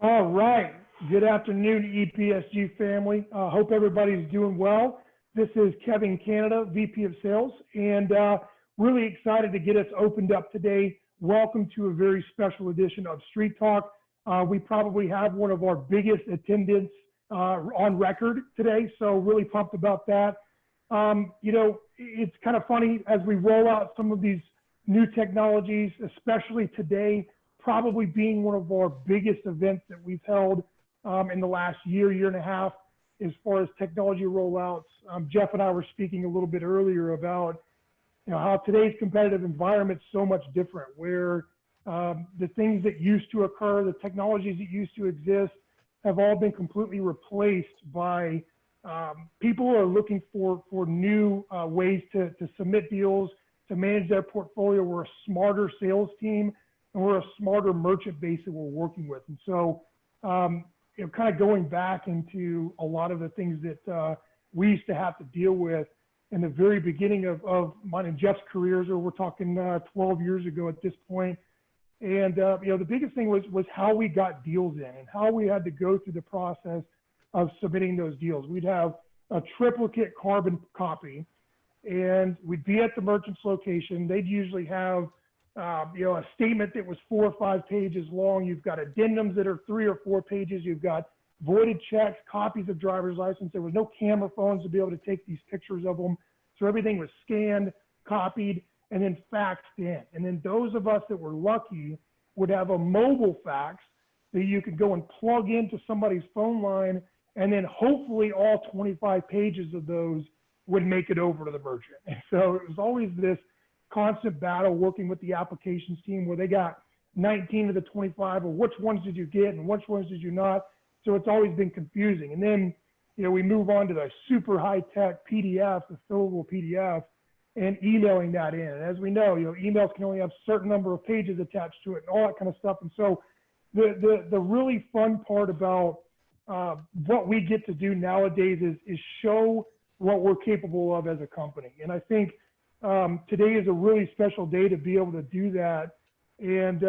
All right. Good afternoon, EPSG family. Hope everybody's doing well. This is Kevin Canada, VP of Sales, and really excited to get us opened up today. Welcome to a very special edition of Street Talk. We probably have one of our biggest attendance on record today, so really pumped about that. It's kind of funny as we roll out some of these new technologies, especially today, probably being one of our biggest events that we've held in the last year and a half as far as technology rollouts. Jeff and I were speaking a little bit earlier about how today's competitive environment is so much different, where the things that used to occur, the technologies that used to exist have all been completely replaced by people who are looking for new ways to submit deals, to manage their portfolio. We're a smarter sales team, and we're a smarter merchant base that we're working with. And so, kind of going back into a lot of the things that we used to have to deal with in the very beginning of mine and Jeff's careers, or we're talking 12 years ago at this point. And, the biggest thing was how we got deals in and how we had to go through the process of submitting those deals. We'd have a triplicate carbon copy, and we'd be at the merchant's location. They'd usually have a statement that was 4 or 5 pages long. You've got addendums that are 3 or 4 pages. You've got voided checks, copies of driver's license. There was no camera phones to be able to take these pictures of them. So everything was scanned, copied, and then faxed in. And then those of us that were lucky would have a mobile fax that you could go and plug into somebody's phone line, and then hopefully all 25 pages of those would make it over to the merchant. And so it was always this constant battle working with the applications team where they got 19 of the 25, or which ones did you get and which ones did you not. So it's always been confusing. And then, we move on to the super high-tech PDF, the fillable PDF, and emailing that in. And as we know, emails can only have a certain number of pages attached to it and all that kind of stuff. And so the really fun part about what we get to do nowadays is show what we're capable of as a company. And I think today is a really special day to be able to do that. And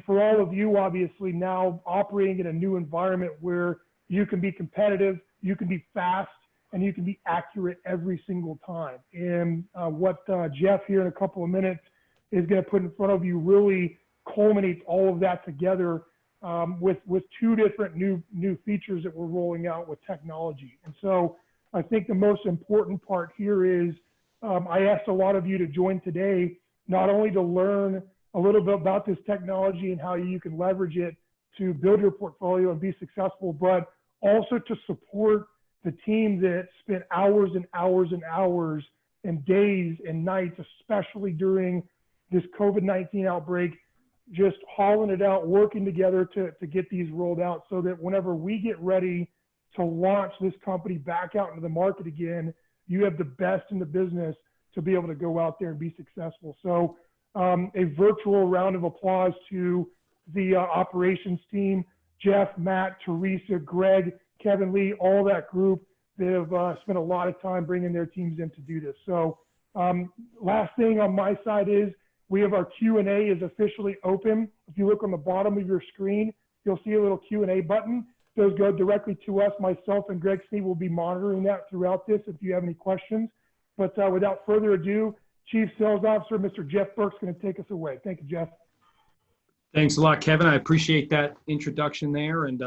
for all of you, obviously, now operating in a new environment where you can be competitive, you can be fast, and you can be accurate every single time. And what Jeff here in a couple of minutes is going to put in front of you really culminates all of that together with 2 different new features that we're rolling out with technology. And so I think the most important part here is I asked a lot of you to join today, not only to learn a little bit about this technology and how you can leverage it to build your portfolio and be successful, but also to support the team that spent hours and hours and hours and days and nights, especially during this COVID-19 outbreak, just hauling it out, working together to get these rolled out so that whenever we get ready to launch this company back out into the market again, you have the best in the business to be able to go out there and be successful. So a virtual round of applause to the operations team, Jeff, Matt, Teresa, Greg, Kevin Lee, all that group that have spent a lot of time bringing their teams in to do this. So last thing on my side is we have our Q&A is officially open. If you look on the bottom of your screen, you'll see a little Q&A button. Those go directly to us. Myself and Greg Sneed will be monitoring that throughout this if you have any questions. But without further ado, Chief Sales Officer, Mr. Jeff Burke's going to take us away. Thank you, Jeff. Thanks a lot, Kevin. I appreciate that introduction there. And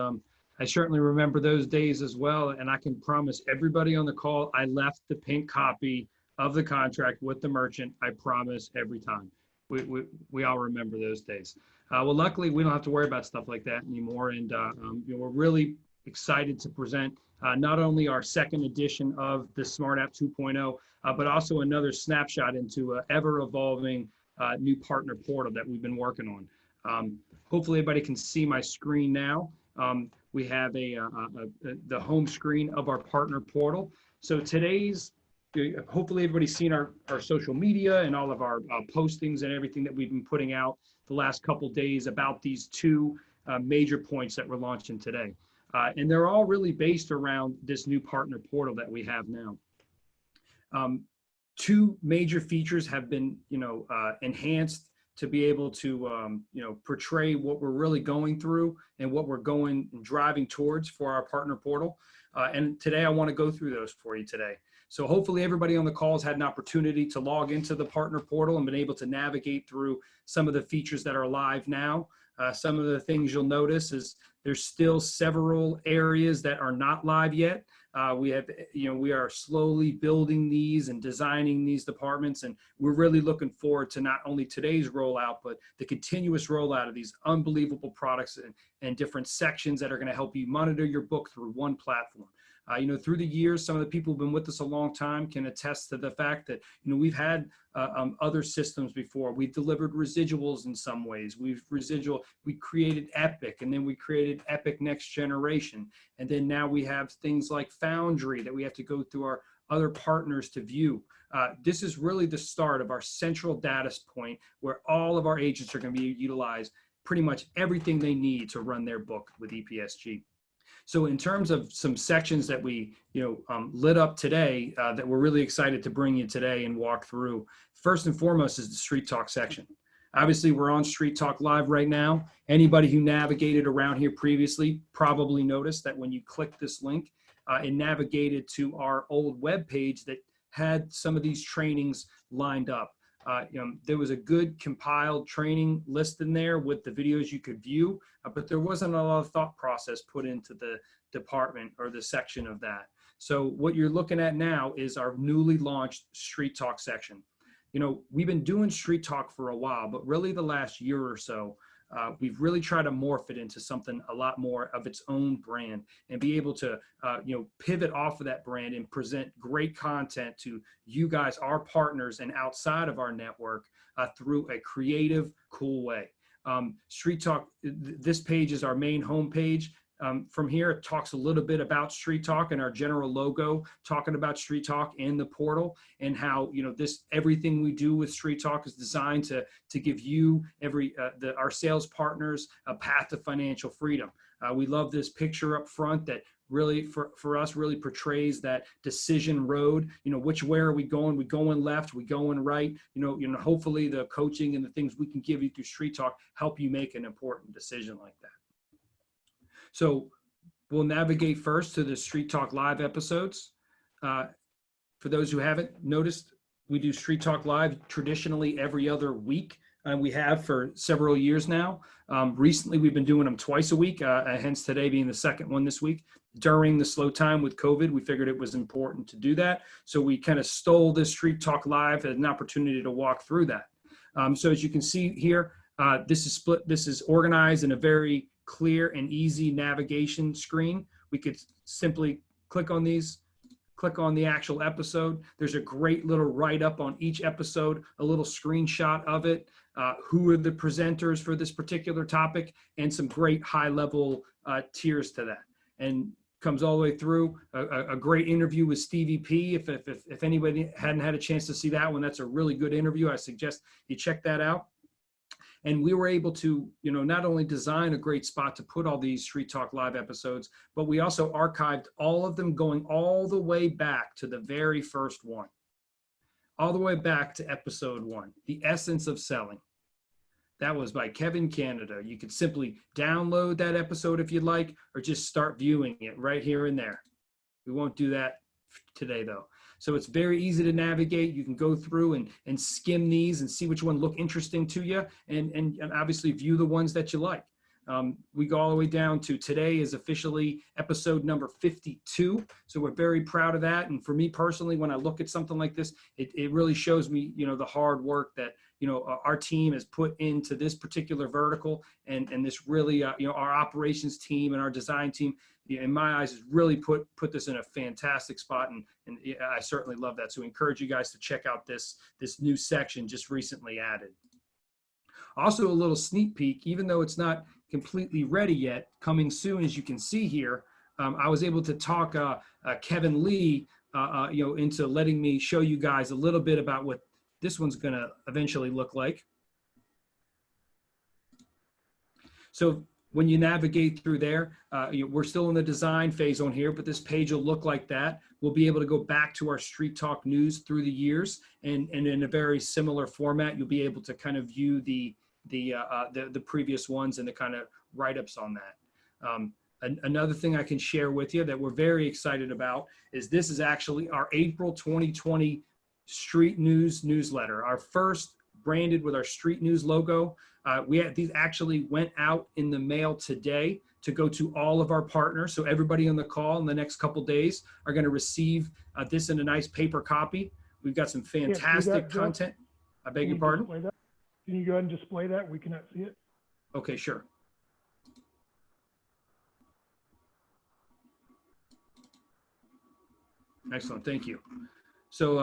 I certainly remember those days as well. And I can promise everybody on the call, I left the pink copy of the contract with the merchant. I promise every time. We all remember those days. Well, luckily, we don't have to worry about stuff like that anymore. And we're really excited to present not only our second edition of the Smart App 2.0, but also another snapshot into an ever-evolving new partner portal that we've been working on. Hopefully, everybody can see my screen now. We have the home screen of our partner portal. So hopefully everybody's seen our social media and all of our postings and everything that we've been putting out the last couple of days about these 2 major points that we're launching today. And they're all really based around this new partner portal that we have now. 2 major features have been enhanced to be able to, portray what we're really going through and what we're going and driving towards for our partner portal. And today I want to go through those for you today. So hopefully everybody on the call has had an opportunity to log into the partner portal and been able to navigate through some of the features that are live now. Some of the things you'll notice is there's still several areas that are not live yet. We are slowly building these and designing these departments, and we're really looking forward to not only today's rollout, but the continuous rollout of these unbelievable products and different sections that are going to help you monitor your book through one platform. Through the years, some of the people who've been with us a long time can attest to the fact that, we've had other systems before. We've delivered residuals in some ways. We created Epic, and then we created Epic Next Generation. And then now we have things like Foundry that we have to go through our other partners to view. This is really the start of our central data point where all of our agents are going to be utilized pretty much everything they need to run their book with EPSG. So in terms of some sections that we lit up today that we're really excited to bring you today and walk through, first and foremost is the Street Talk section. Obviously, we're on Street Talk Live right now. Anybody who navigated around here previously probably noticed that when you click this link, it navigated to our old web page that had some of these trainings lined up. There was a good compiled training list in there with the videos you could view, but there wasn't a lot of thought process put into the department or the section of that. So what you're looking at now is our newly launched Street Talk section. We've been doing Street Talk for a while, but really the last year or so, we've really tried to morph it into something a lot more of its own brand and be able to, pivot off of that brand and present great content to you guys, our partners, and outside of our network through a creative, cool way. Street Talk, this page is our main homepage. From here, it talks a little bit about Street Talk and our general logo, talking about Street Talk and the portal, and how everything we do with Street Talk is designed to give you our sales partners a path to financial freedom. We love this picture up front that really for us really portrays that decision road. Which way are we going? We going left? We going right? Hopefully the coaching and the things we can give you through Street Talk help you make an important decision like that. So we'll navigate first to the Street Talk Live episodes. For those who haven't noticed, we do Street Talk Live traditionally every other week, and we have for several years now. Recently, we've been doing them twice a week, hence today being the second one this week. During the slow time with COVID, we figured it was important to do that. So we kind of stole this Street Talk Live as an opportunity to walk through that. So as you can see here, this is split. This is organized in a very clear and easy navigation screen. We could simply click on these, click on the actual episode. There's a great little write-up on each episode, a little screenshot of it, who are the presenters for this particular topic, and some great high-level tiers to that. And comes all the way through a great interview with Stevie P. If anybody hadn't had a chance to see that one, that's a really good interview. I suggest you check that out. And we were able to, not only design a great spot to put all these Street Talk Live episodes, but we also archived all of them going all the way back to the very first one, all the way back to episode 1, The Essence of Selling. That was by Kevin Canada. You could simply download that episode if you'd like, or just start viewing it right here and there. We won't do that today though. So it's very easy to navigate. You can go through and skim these and see which one look interesting to you, and obviously view the ones that you like. We go all the way down to today is officially episode number 52. So we're very proud of that. And for me personally, when I look at something like this, it really shows me, the hard work that, our team has put into this particular vertical, and this really, our operations team and our design team, in my eyes, has really put this in a fantastic spot. And I certainly love that. So I encourage you guys to check out this new section just recently added. Also, a little sneak peek, even though it's not completely ready yet, coming soon, as you can see here, I was able to talk Kevin Lee, into letting me show you guys a little bit about what this one's going to eventually look like. So when you navigate through there, we're still in the design phase on here, but this page will look like that. We'll be able to go back to our Street Talk News through the years, and in a very similar format, you'll be able to kind of view the previous ones and the kind of write-ups on that. Another thing I can share with you that we're very excited about is this is actually our April 2020 Street News newsletter, our first branded with our Street News logo. These actually went out in the mail today to go to all of our partners. So everybody on the call in the next couple days are going to receive this in a nice paper copy. We've got some fantastic content. I beg your pardon? Can you go ahead and display that? We cannot see it. Okay, sure. Excellent, thank you. So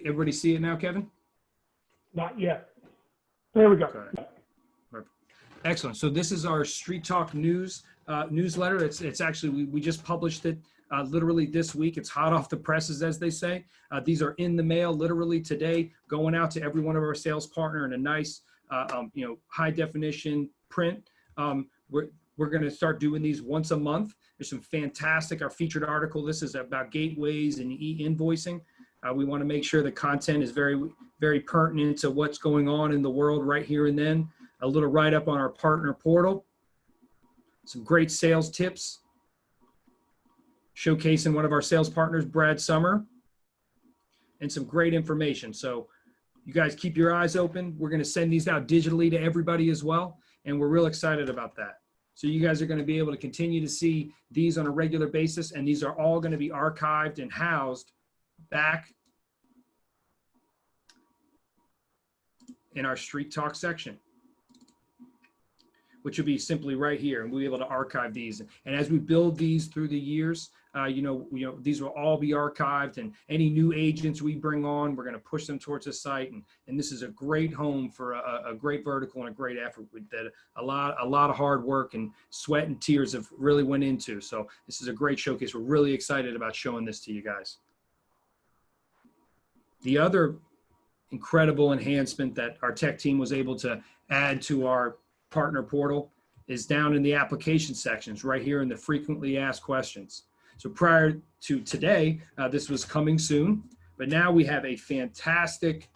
everybody see it now, Kevin? Not yet. There we go. Okay. Excellent. So this is our Street Talk News newsletter. It's actually, we just published it literally this week. It's hot off the presses, as they say. These are in the mail literally today, going out to every one of our sales partner in a nice, high definition print. We're going to start doing these once a month. There's some fantastic, our featured article. This is about gateways and e-invoicing. We want to make sure the content is very, very pertinent to what's going on in the world right here and then. A little write-up on our partner portal. Some great sales tips. Showcasing one of our sales partners, Brad Summer. And some great information. So you guys keep your eyes open. We're going to send these out digitally to everybody as well. And we're real excited about that. So you guys are going to be able to continue to see these on a regular basis. And these are all going to be archived and housed back in our Street Talk section, which will be simply right here, and we'll be able to archive these. And as we build these through the years, these will all be archived, and any new agents we bring on, we're going to push them towards the site. And this is a great home for a great vertical and a great effort that a lot of hard work and sweat and tears have really went into. So this is a great showcase. We're really excited about showing this to you guys. The other incredible enhancement that our tech team was able to add to our partner portal is down in the application sections right here in the frequently asked questions. So prior to today, this was coming soon, but now we have a fantastic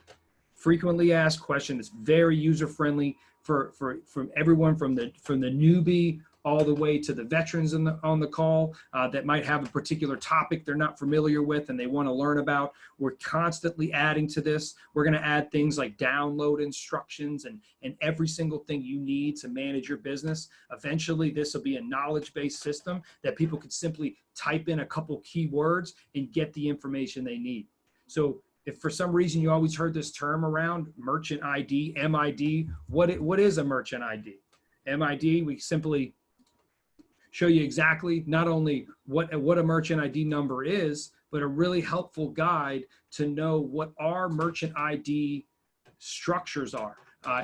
frequently asked question that's very user friendly from everyone from the newbie all the way to the veterans on the call that might have a particular topic they're not familiar with and they want to learn about. We're constantly adding to this. We're going to add things like download instructions and every single thing you need to manage your business. Eventually, this will be a knowledge-based system that people could simply type in a couple keywords and get the information they need. So if for some reason you always heard this term around, merchant ID, MID, what is a merchant ID? MID, we simply show you exactly not only what a merchant ID number is, but a really helpful guide to know what our merchant ID structures are.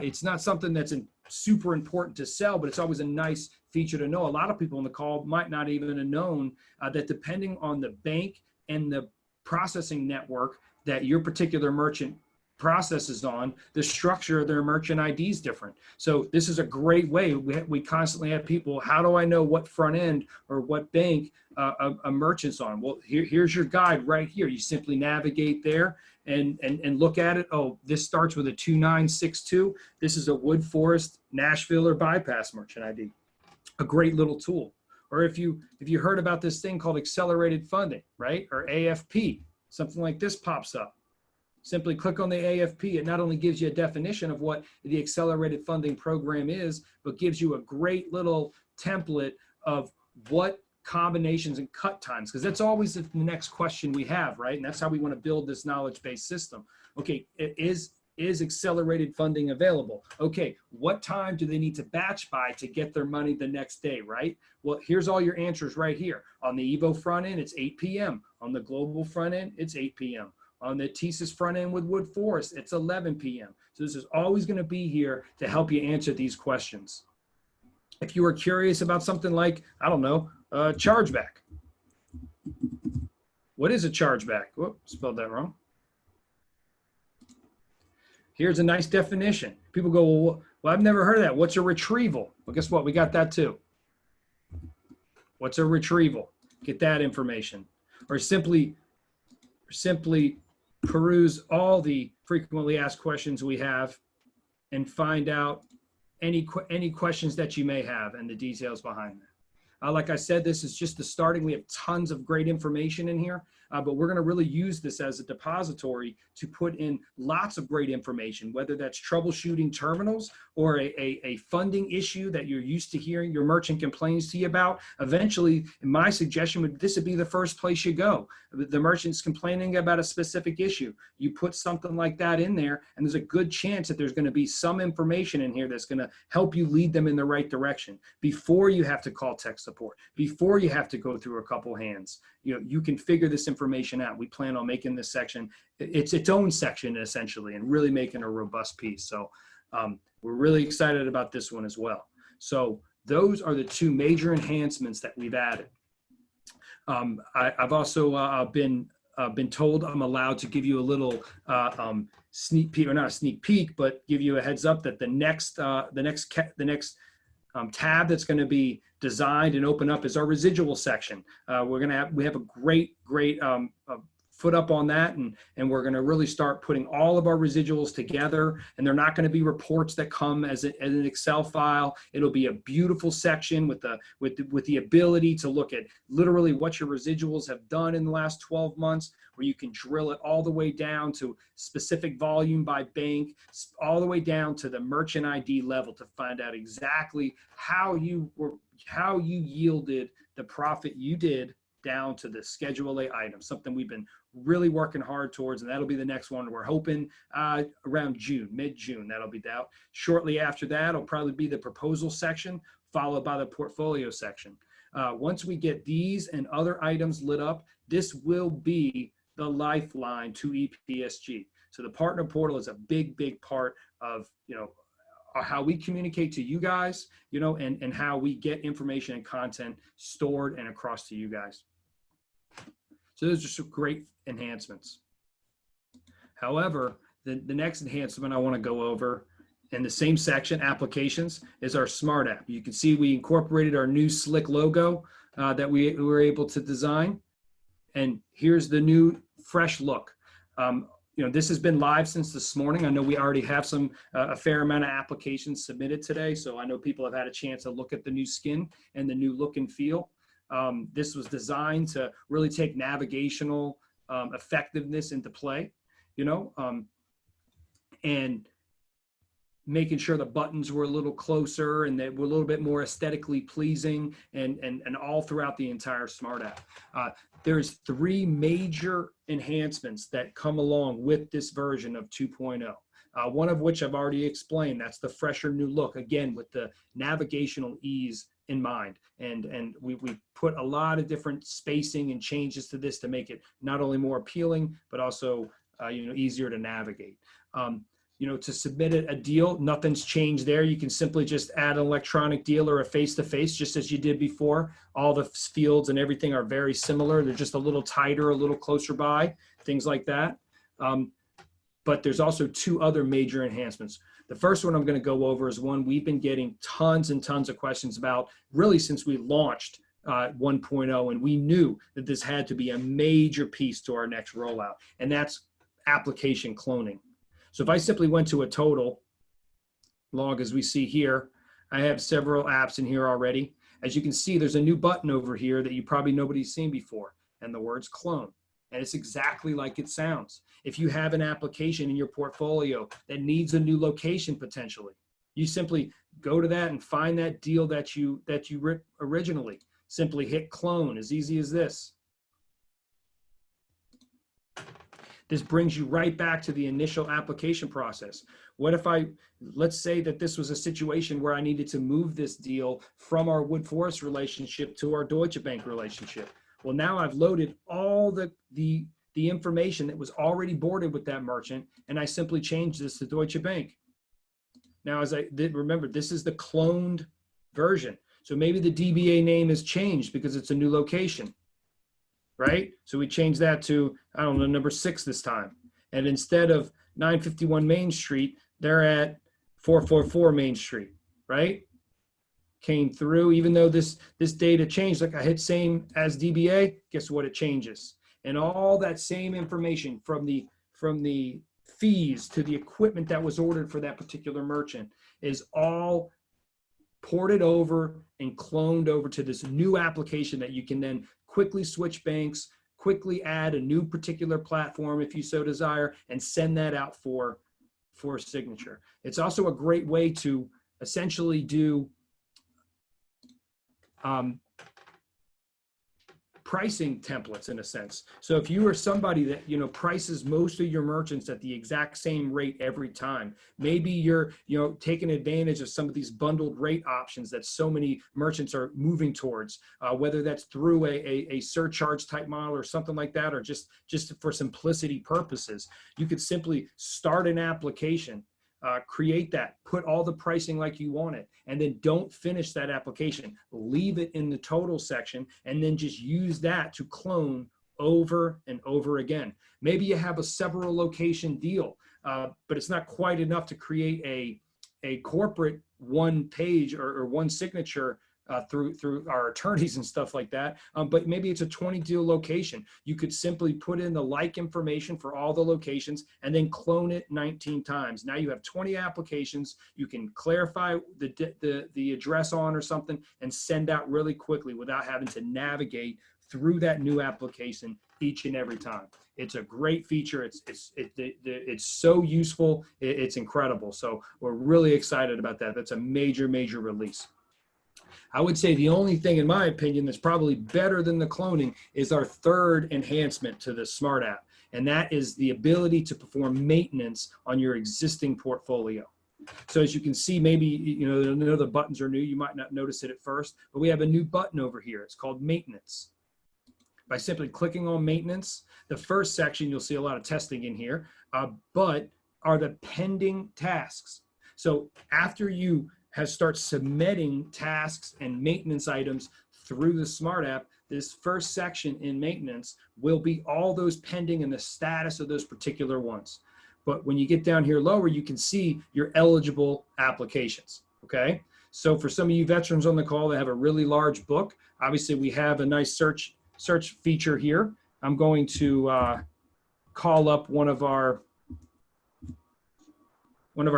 It's not something that's super important to sell, but it's always a nice feature to know. A lot of people on the call might not even have known that depending on the bank and the processing network that your particular merchant processes on, the structure of their merchant ID is different. So this is a great way. We constantly have people, how do I know what front end or what bank a merchant's on? Well, here's your guide right here. You simply navigate there and look at it. Oh, this starts with a 2962. This is a Wood Forest, Nashville, or Bypass merchant ID. A great little tool. Or if you heard about this thing called accelerated funding, right? Or AFP, something like this pops up. Simply click on the AFP. It not only gives you a definition of what the accelerated funding program is, but gives you a great little template of what combinations and cut times, because that's always the next question we have, right? And that's how we want to build this knowledge-based system. Okay, is accelerated funding available? Okay, what time do they need to batch by to get their money the next day, right? Well, here's all your answers right here. On the Evo front end, it's 8 p.m. On the Global front end, it's 8 p.m. On the TSYS front end with Wood Forest, it's 11 p.m. So this is always going to be here to help you answer these questions. If you are curious about something like, I don't know, chargeback. What is a chargeback? Whoop, spelled that wrong. Here's a nice definition. People go, well, I've never heard of that. What's a retrieval? Well, guess what? We got that too. What's a retrieval? Get that information. Or simply peruse all the frequently asked questions we have and find out any questions that you may have and the details behind them. Like I said, this is just the starting. We have tons of great information in here, but we're going to really use this as a depository to put in lots of great information, whether that's troubleshooting terminals or a funding issue that you're used to hearing your merchant complains to you about. Eventually, my suggestion would this would be the first place you go. The merchant's complaining about a specific issue. You put something like that in there, and there's a good chance that there's going to be some information in here that's going to help you lead them in the right direction before you have to call tech support, before you have to go through a couple hands. You can figure this information out. We plan on making this section its own section essentially, and really making a robust piece. So we're really excited about this one as well. So those are the two major enhancements that we've added. I've also been told I'm allowed to give you a little sneak peek, or not a sneak peek, but give you a heads up that the next tab that's going to be designed and open up is our residual section. We have a great foot up on that, and we're going to really start putting all of our residuals together, and they're not going to be reports that come as an Excel file. It'll be a beautiful section with the ability to look at literally what your residuals have done in the last 12 months, where you can drill it all the way down to specific volume by bank, all the way down to the merchant ID level to find out exactly how you yielded the profit you did down to the Schedule A item, something we've been really working hard towards, and that'll be the next one. We're hoping around June, mid-June, that'll be out. Shortly after that, it'll probably be the proposal section, followed by the portfolio section. Once we get these and other items lit up, this will be the lifeline to EPSG. So the partner portal is a big part of, how we communicate to you guys, and how we get information and content stored and across to you guys. So those are some great enhancements. However, the next enhancement I want to go over in the same section, applications, is our Smart App. You can see we incorporated our new slick logo that we were able to design. And here's the new fresh look. This has been live since this morning. I know we already have a fair amount of applications submitted today. So I know people have had a chance to look at the new skin and the new look and feel. This was designed to really take navigational effectiveness into play, and making sure the buttons were a little closer and they were a little bit more aesthetically pleasing, and all throughout the entire Smart App. There's 3 major enhancements that come along with this version of 2.0. One of which I've already explained. That's the fresher new look, again, with the navigational ease in mind. And we put a lot of different spacing and changes to this to make it not only more appealing, but also easier to navigate. To submit a deal, nothing's changed there. You can simply just add an electronic deal or a face-to-face, just as you did before. All the fields and everything are very similar. They're just a little tighter, a little closer by, things like that. But there's also 2 other major enhancements. The first one I'm going to go over is one we've been getting tons and tons of questions about really since we launched 1.0, and we knew that this had to be a major piece to our next rollout, and that's application cloning. So if I simply went to a total log, as we see here, I have several apps in here already. As you can see, there's a new button over here that nobody's seen before, and the word's clone. And it's exactly like it sounds. If you have an application in your portfolio that needs a new location potentially, you simply go to that and find that deal that you ripped originally. Simply hit clone, as easy as this. This brings you right back to the initial application process. What if let's say that this was a situation where I needed to move this deal from our Wood Forest relationship to our Deutsche Bank relationship. Well, now I've loaded all the information that was already boarded with that merchant, and I simply changed this to Deutsche Bank. Now, as I did remember, this is the cloned version. So maybe the DBA name has changed because it's a new location, right? So we changed that to, I don't know, number 6 this time. And instead of 951 Main Street, they're at 444 Main Street, right? came through. Even though this data changed, like I hit same as DBA, guess what? It changes. And all that same information from the fees to the equipment that was ordered for that particular merchant is all ported over and cloned over to this new application that you can then quickly switch banks, quickly add a new particular platform if you so desire, and send that out for signature. It's also a great way to essentially do pricing templates in a sense. So if you are somebody that, you know, prices most of your merchants at the exact same rate every time, maybe you're, you know, taking advantage of some of these bundled rate options that so many merchants are moving towards, whether that's through a surcharge type model or something like that, or just for simplicity purposes, you could simply start an application, create that, put all the pricing like you want it, and then don't finish that application. Leave it in the total section, and then just use that to clone over and over again. Maybe you have a several location deal, but it's not quite enough to create a corporate one page or one signature through our attorneys and stuff like that. But maybe it's a 20 deal location. You could simply put in the like information for all the locations and then clone it 19 times. Now you have 20 applications. You can clarify the address on or something and send out really quickly without having to navigate through that new application each and every time. It's a great feature. It's so useful. It's incredible. So we're really excited about that. That's a major release. I would say the only thing, in my opinion, that's probably better than the cloning is our third enhancement to the Smart App, and that is the ability to perform maintenance on your existing portfolio. So as you can see, maybe, you know, the buttons are new. You might not notice it at first, but we have a new button over here. It's called Maintenance. By simply clicking on Maintenance, the first section, you'll see a lot of testing in here, but are the pending tasks. So after you start submitting tasks and maintenance items through the Smart App, this first section in maintenance will be all those pending and the status of those particular ones. But when you get down here lower, you can see your eligible applications, okay? So for some of you veterans on the call that have a really large book, obviously we have a nice search feature here. I'm going to call up one of our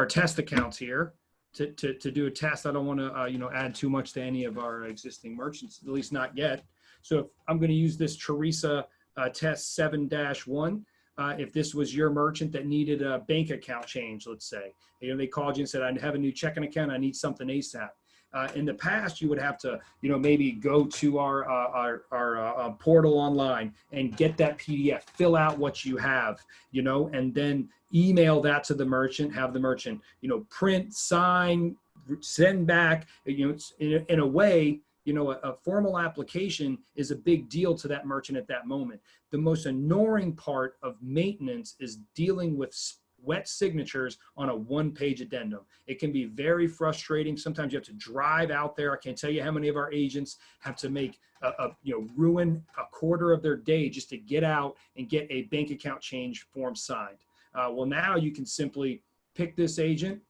test accounts here to do a test. I don't want to you know, add too much to any of our existing merchants, at least not yet. So if I'm going to use this Teresa test 7-1. If this was your merchant that needed a bank account change, let's say, you know, they called you and said, I have a new checking account, I need something ASAP. In the past, you would have to, you know, maybe go to our portal online and get that PDF, fill out what you have, you know, and then email that to the merchant, have the merchant, you know, print, sign, send back. You know, it's in a way, you know, a formal application is a big deal to that merchant at that moment. The most annoying part of maintenance is dealing with wet signatures on a one-page addendum. It can be very frustrating. Sometimes you have to drive out there. I can't tell you how many of our agents have to make ruin a quarter of their day just to get out and get a bank account change form signed. Well, now you can simply pick this agent,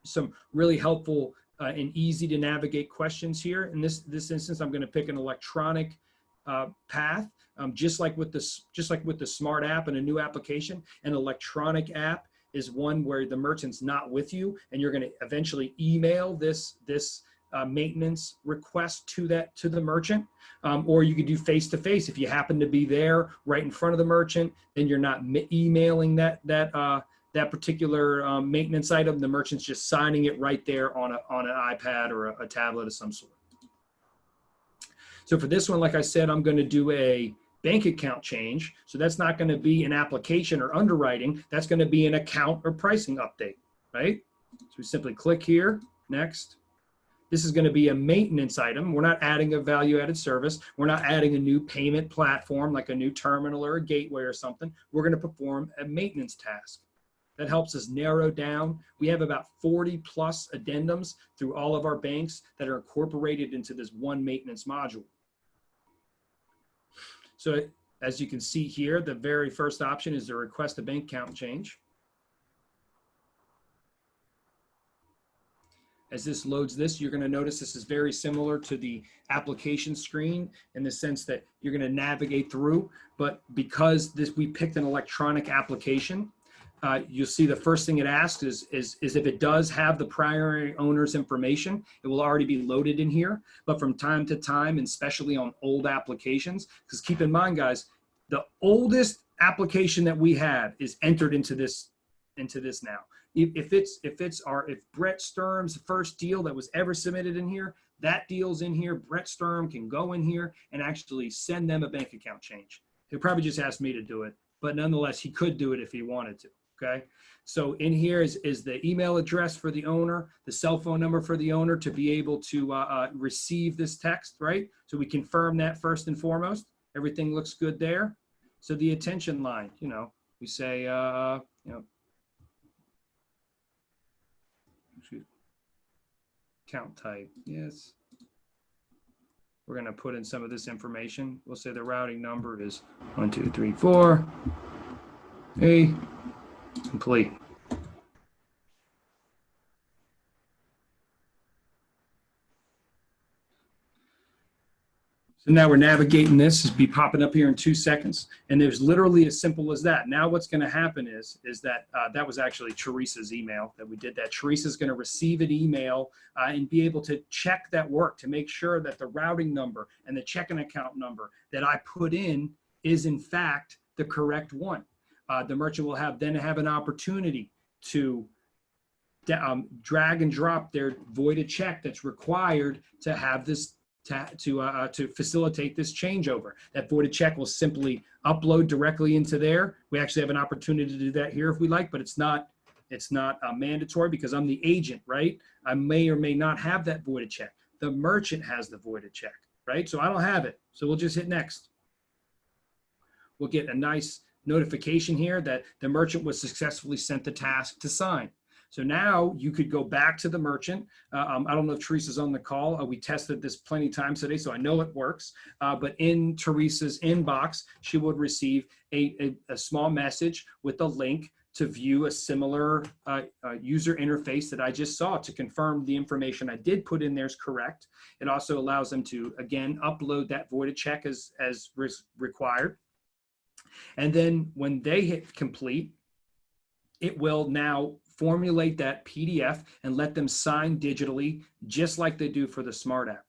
some really helpful and easy to navigate questions here. In this instance, I'm going to pick an electronic path, just like with the Smart App and a new application. An electronic app is one where the merchant's not with you, and you're going to eventually email this maintenance request to the merchant, or you could do face-to-face. If you happen to be there right in front of the merchant, then you're not emailing that particular maintenance item. The merchant's just signing it right there on an iPad or a tablet of some sort. So for this one, like I said, I'm going to do a bank account change. So that's not going to be an application or underwriting. That's going to be an account or pricing update, right? So we simply click here, next. This is going to be a maintenance item. We're not adding a value-added service. We're not adding a new payment platform like a new terminal or a gateway or something. We're going to perform a maintenance task. That helps us narrow down. We have about 40 plus addendums through all of our banks that are incorporated into this one maintenance module. So as you can see here, the very first option is to request a bank account change. as this loads this, you're going to notice this is very similar to the application screen in the sense that you're going to navigate through. But because we picked an electronic application, you'll see the first thing it asks is if it does have the primary owner's information, it will already be loaded in here. But from time to time, and especially on old applications, because keep in mind, guys, the oldest application that we have is entered into this now. If Brett Sturm's first deal that was ever submitted in here, that deal's in here. Brett Sturm can go in here and actually send them a bank account change. He'll probably just ask me to do it, but nonetheless, he could do it if he wanted to. Okay. So in here is the email address for the owner, the cell phone number for the owner to be able to receive this text, right? So we confirm that first and foremost. Everything looks good there. So the attention line, we say, account type, yes. We're going to put in some of this information. We'll say the routing number is 1, 2, 3, 4. A complete. So now we're navigating this. It'll be popping up here in 2 seconds. And there's literally as simple as that. Now what's going to happen is that that was actually Teresa's email that we did that. Teresa's going to receive an email and be able to check that work to make sure that the routing number and the checking account number that I put in is in fact the correct one. The merchant will then have an opportunity to drag and drop their voided check that's required to have this to facilitate this changeover. That voided check will simply upload directly into there. We actually have an opportunity to do that here if we like, but it's not mandatory because I'm the agent, right? I may or may not have that voided check. The merchant has the voided check, right? So I don't have it. So we'll just hit next. We'll get a nice notification here that the merchant was successfully sent the task to sign. So now you could go back to the merchant. I don't know if Teresa's on the call. We tested this plenty of times today, so I know it works. But in Teresa's inbox, she would receive a small message with a link to view a similar user interface that I just saw to confirm the information I did put in there is correct. It also allows them to, again, upload that voided check as required. And then when they hit complete, it will now formulate that PDF and let them sign digitally, just like they do for the Smart App.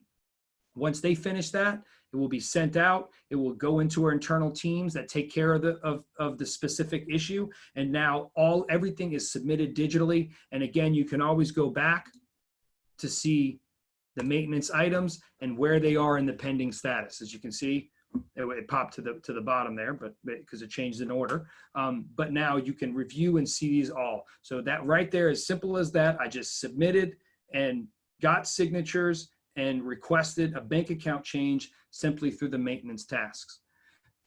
Once they finish that, it will be sent out. It will go into our internal teams that take care of the specific issue. And now everything is submitted digitally. And again, you can always go back to see the maintenance items and where they are in the pending status. As you can see, it popped to the bottom there, but because it changed in order. But now you can review and see these all. So that right there, as simple as that, I just submitted and got signatures and requested a bank account change simply through the maintenance tasks.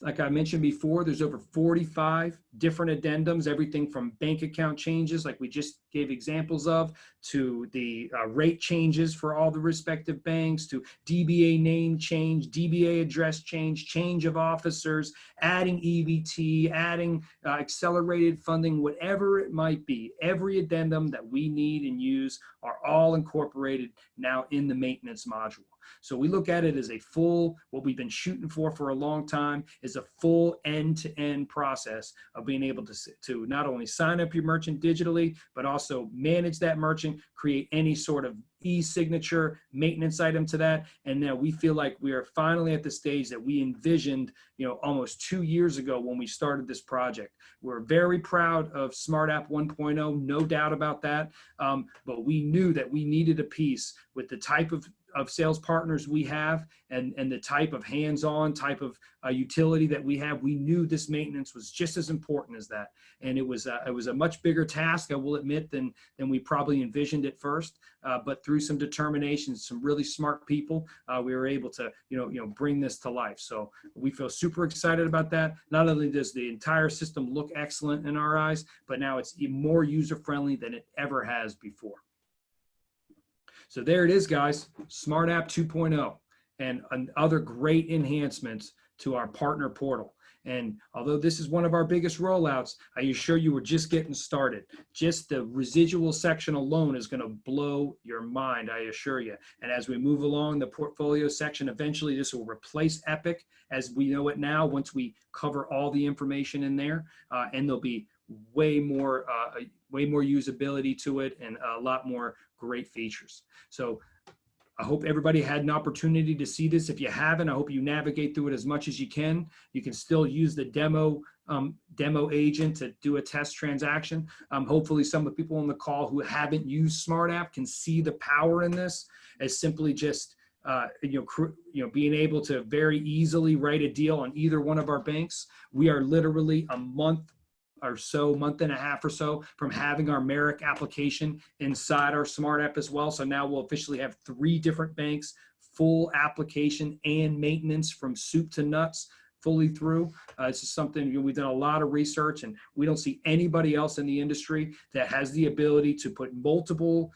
Like I mentioned before, there's over 45 different addendums, everything from bank account changes, like we just gave examples of, to the rate changes for all the respective banks, to DBA name change, DBA address change, change of officers, adding EBT, adding accelerated funding, whatever it might be. Every addendum that we need and use are all incorporated now in the maintenance module. So we look at it as a full, what we've been shooting for a long time, is a full end-to-end process of being able to not only sign up your merchant digitally, but also manage that merchant, create any sort of e-signature maintenance item to that. And now we feel like we are finally at the stage that we envisioned, almost 2 years ago when we started this project. We're very proud of Smart App 1.0, no doubt about that. But we knew that we needed a piece with the type of sales partners we have and the type of hands-on type of utility that we have. We knew this maintenance was just as important as that. And it was a much bigger task, I will admit, than we probably envisioned at first. But through some determination, some really smart people, we were able to, bring this to life. So we feel super excited about that. Not only does the entire system look excellent in our eyes, but now it's more user-friendly than it ever has before. So there it is, guys, Smart App 2.0 and other great enhancements to our partner portal. And although this is one of our biggest rollouts, I assure you we're just getting started. Just the residual section alone is going to blow your mind, I assure you. And as we move along the portfolio section, eventually this will replace Epic as we know it now once we cover all the information in there. And there'll be way more usability to it and a lot more great features. So I hope everybody had an opportunity to see this. If you haven't, I hope you navigate through it as much as you can. You can still use the demo agent to do a test transaction. Hopefully some of the people on the call who haven't used SmartApp can see the power in this as simply just being able to very easily write a deal on either one of our banks. We are literally a month and a half or so from having our Merrick application inside our Smart App as well. So now we'll officially have 3 different banks, full application and maintenance from soup to nuts, fully through. This is something we've done a lot of research, and we don't see anybody else in the industry that has the ability to put multiple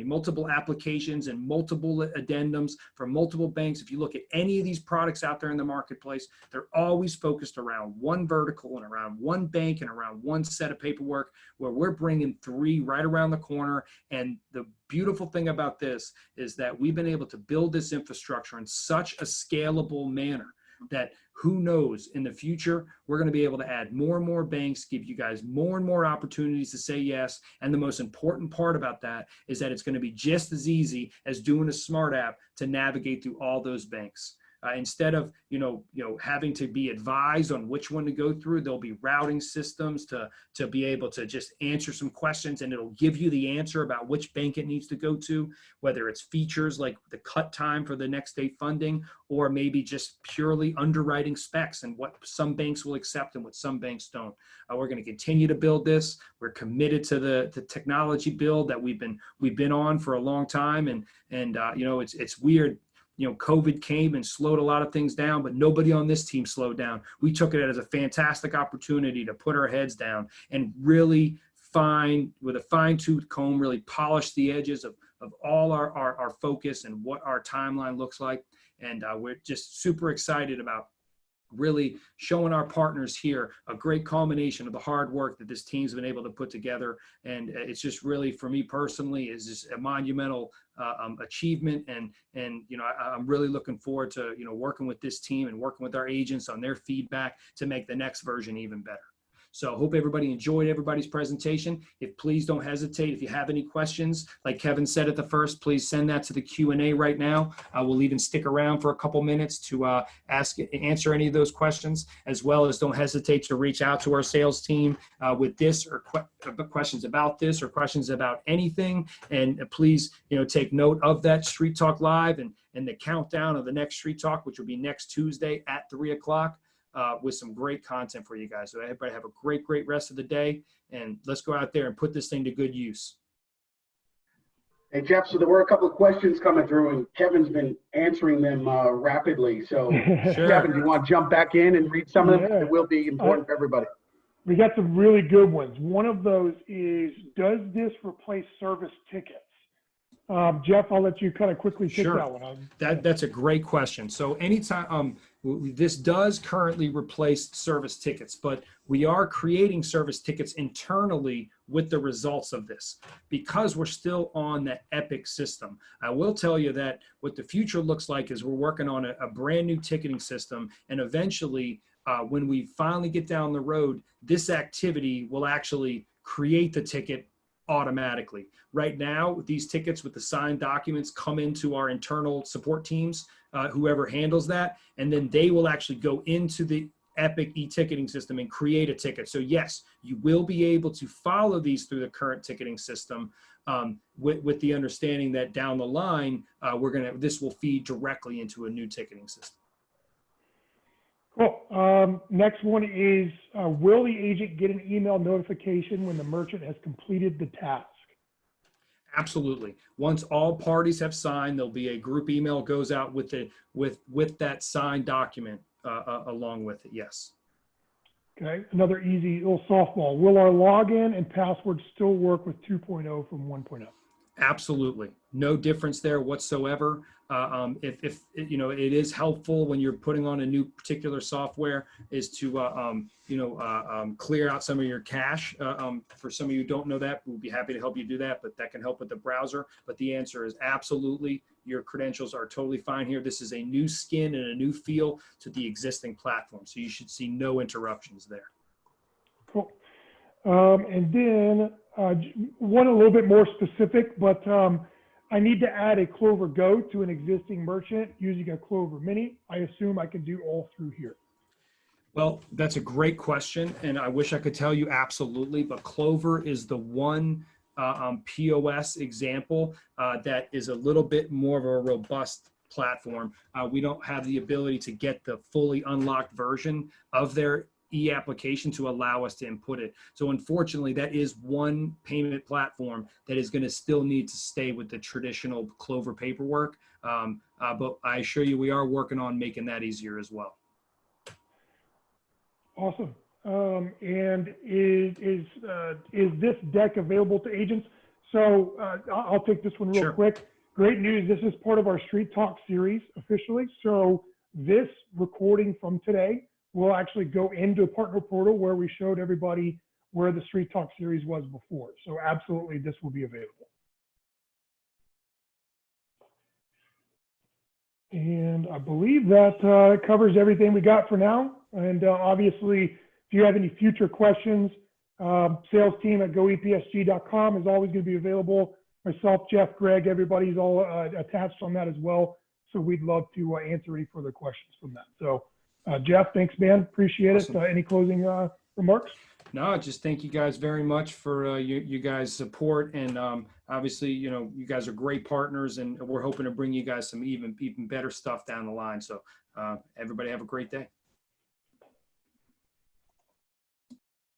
multiple applications and multiple addendums from multiple banks. If you look at any of these products out there in the marketplace, they're always focused around one vertical and around one bank and around one set of paperwork, where we're bringing 3 right around the corner. And the beautiful thing about this is that we've been able to build this infrastructure in such a scalable manner that who knows, in the future, we're going to be able to add more and more banks, give you guys more and more opportunities to say yes. And the most important part about that is that it's going to be just as easy as doing a Smart App to navigate through all those banks. Instead of having to be advised on which one to go through, there'll be routing systems to be able to just answer some questions, and it'll give you the answer about which bank it needs to go to, whether it's features like the cut time for the next day funding, or maybe just purely underwriting specs and what some banks will accept and what some banks don't. We're going to continue to build this. We're committed to the technology build that we've been on for a long time, and it's weird. COVID came and slowed a lot of things down, but nobody on this team slowed down. We took it as a fantastic opportunity to put our heads down and really with a fine-tooth comb, really polish the edges of all our focus and what our timeline looks like. And we're just super excited about really showing our partners here a great culmination of the hard work that this team's been able to put together. And it's just really, for me personally, is just a monumental achievement. And I'm really looking forward to, working with this team and working with our agents on their feedback to make the next version even better. So I hope everybody enjoyed everybody's presentation. Please don't hesitate. If you have any questions, like Kevin said at the first, please send that to the Q&A right now. We'll even stick around for a couple minutes to answer any of those questions, as well as don't hesitate to reach out to our sales team with this or questions about this or questions about anything. And please, take note of that Street Talk Live and the countdown of the next Street Talk, which will be next Tuesday at 3 o'clock. With some great content for you guys. So everybody have a great rest of the day, and let's go out there and put this thing to good use. Hey, Jeff, so there were a couple of questions coming through, and Kevin's been answering them rapidly. So, Sure. Kevin, do you want to jump back in and read some of them? It will be important for everybody. We got some really good ones. One of those is, does this replace service tickets? Jeff, I'll let you kind of quickly take Sure. that one on. That's a great question. So anytime, this does currently replace service tickets, but we are creating service tickets internally with the results of this because we're still on the Epic system. I will tell you that what the future looks like is we're working on a brand new ticketing system, and eventually when we finally get down the road, this activity will actually create the ticket automatically. Right now, these tickets with the signed documents come into our internal support teams, whoever handles that, and then they will actually go into the Epic e-ticketing system and create a ticket. So yes, you will be able to follow these through the current ticketing system, with the understanding that down the line, this will feed directly into a new ticketing system. Cool. Next one is, will the agent get an email notification when the merchant has completed the task? Absolutely. Once all parties have signed, there'll be a group email goes out with that signed document along with it. Yes. Okay. Another easy little softball. Will our login and password still work with 2.0 from 1.0? Absolutely. No difference there whatsoever. If you know, it is helpful when you're putting on a new particular software is to clear out some of your cache. For some of you who don't know that, we'll be happy to help you do that, but that can help with the browser. But the answer is absolutely, your credentials are totally fine here. This is a new skin and a new feel to the existing platform, so you should see no interruptions there. Cool. And then one a little bit more specific, but I need to add a Clover Go to an existing merchant using a Clover Mini. I assume I can do all through here. Well, that's a great question, and I wish I could tell you absolutely, but Clover is the one POS example that is a little bit more of a robust platform. We don't have the ability to get the fully unlocked version of their e-application to allow us to input it. So unfortunately, that is one payment platform that is going to still need to stay with the traditional Clover paperwork. But I assure you, we are working on making that easier as well. Awesome. And is this deck available to agents? So I'll take this one real Sure. quick. Great news. This is part of our Street Talk series officially. So this recording from today will actually go into a partner portal where we showed everybody where the Street Talk series was before. So absolutely, this will be available. And I believe that covers everything we got for now. And obviously, if you have any future questions, sales team at goepsg.com is always going to be available. Myself, Jeff, Greg, everybody's all attached on that as well. So we'd love to answer any further questions from that. So Jeff, thanks, man. Appreciate Awesome. it. Any closing remarks? No, just thank you guys very much for you guys' support. And obviously, you know, you guys are great partners, and we're hoping to bring you guys some even better stuff down the line. So everybody have a great day.